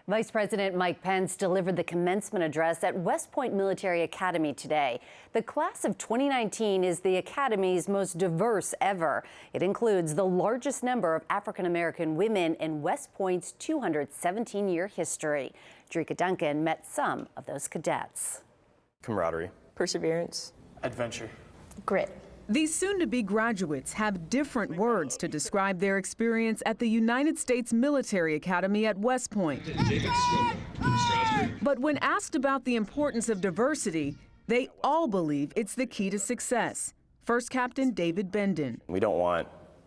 Vice President Mike Pence delivered the commencement address at West Point Military Academy today. The class of 2019 is the Academy's most diverse ever. It includes the largest number of African-American women in West Point's 217-year history. Jericka Duncan met some of those cadets. Camaraderie. Perseverance. Adventure. Grit. These soon-to-be graduates have different words to describe their experience at the United States Military Academy at West Point. But when asked about the importance of diversity, they all believe it's the key to success. First Captain David Bendon. We don't want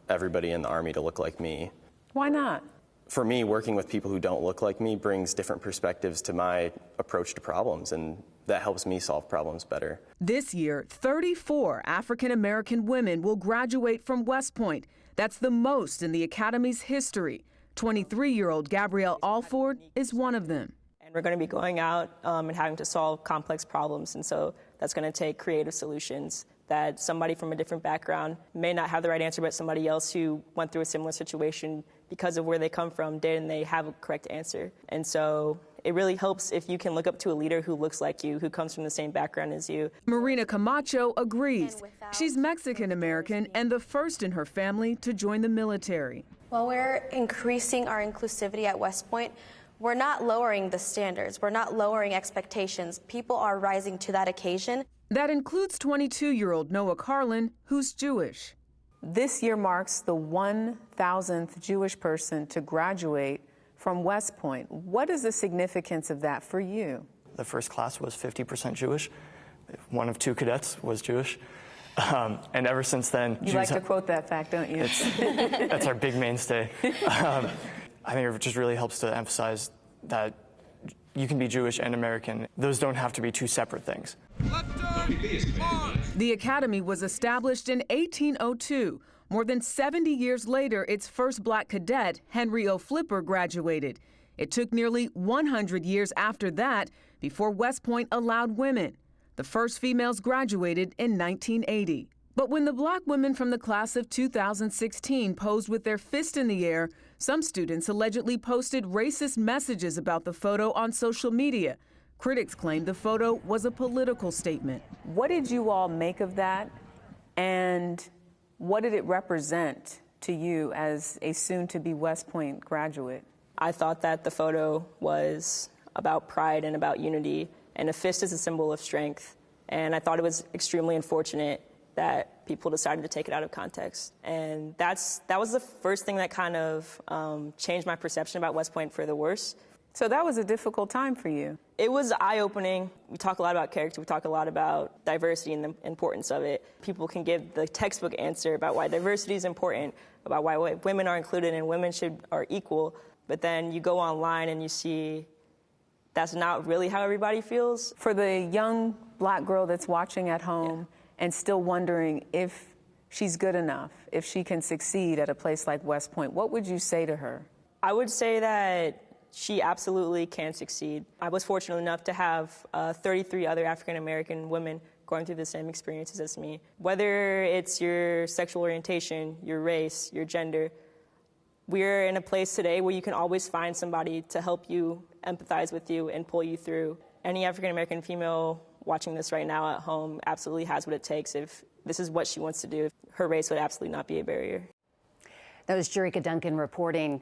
everybody in the Army to look like me. Why not? For me, working with people who don't look like me brings different perspectives to my approach to problems, and that helps me solve problems better. This year, 34 African-American women will graduate from West Point. That's the most in the Academy's history. 23-year-old Gabrielle Alford is one of them. And we're going to be going out and having to solve complex problems, and so that's going to take creative solutions that somebody from a different background may not have the right answer, but somebody else who went through a similar situation because of where they come from did, and they have a correct answer. And so it really helps if you can look up to a leader who looks like you, who comes from the same background as you. Marina Camacho agrees. She's Mexican-American and the first in her family to join the military. While we're increasing our inclusivity at West Point, we're not lowering the standards. We're not lowering expectations. People are rising to that occasion. That includes 22-year-old Noah Carlin, who's Jewish. This year marks the 1,000th Jewish person to graduate from West Point. What is the significance of that for you? The first class was 50% Jewish. One of two cadets was Jewish. And ever since then... You like to quote that fact, don't you? That's our big mainstay. I think it just really helps to emphasize that you can be Jewish and American. Those don't have to be two separate things. The Academy was established in 1802. More than 70 years later, its first black cadet, Henry O. Flipper, graduated. It took nearly 100 years after that before West Point allowed women. The first females graduated in 1980. But when the black women from the class of 2016 posed with their fist in the air, some students allegedly posted racist messages about the photo on social media. Critics claimed the photo was a political statement. What did you all make of that, and what did it represent to you as a soon-to-be West Point graduate? I thought that the photo was about pride and about unity, and a fist is a symbol of strength. And I thought it was extremely unfortunate that people decided to take it out of context. And that was the first thing that kind of changed my perception about West Point for the worse. So that was a difficult time for you. It was eye-opening. We talk a lot about character. We talk a lot about diversity and the importance of it. People can give the textbook answer about why diversity is important, about why women are included and women are equal. But then you go online and you see that's not really how everybody feels. For the young black girl that's watching at home and still wondering if she's good enough, if she can succeed at a place like West Point, what would you say to her? I would say that she absolutely can succeed. I was fortunate enough to have 33 other African-American women going through the same experiences as me. Whether it's your sexual orientation, your race, your gender, we're in a place today where you can always find somebody to help you, empathize with you, and pull you through. Any African-American female watching this right now at home absolutely has what it takes. If this is what she wants to do, her race would absolutely not be a barrier. That was Jericka Duncan reporting.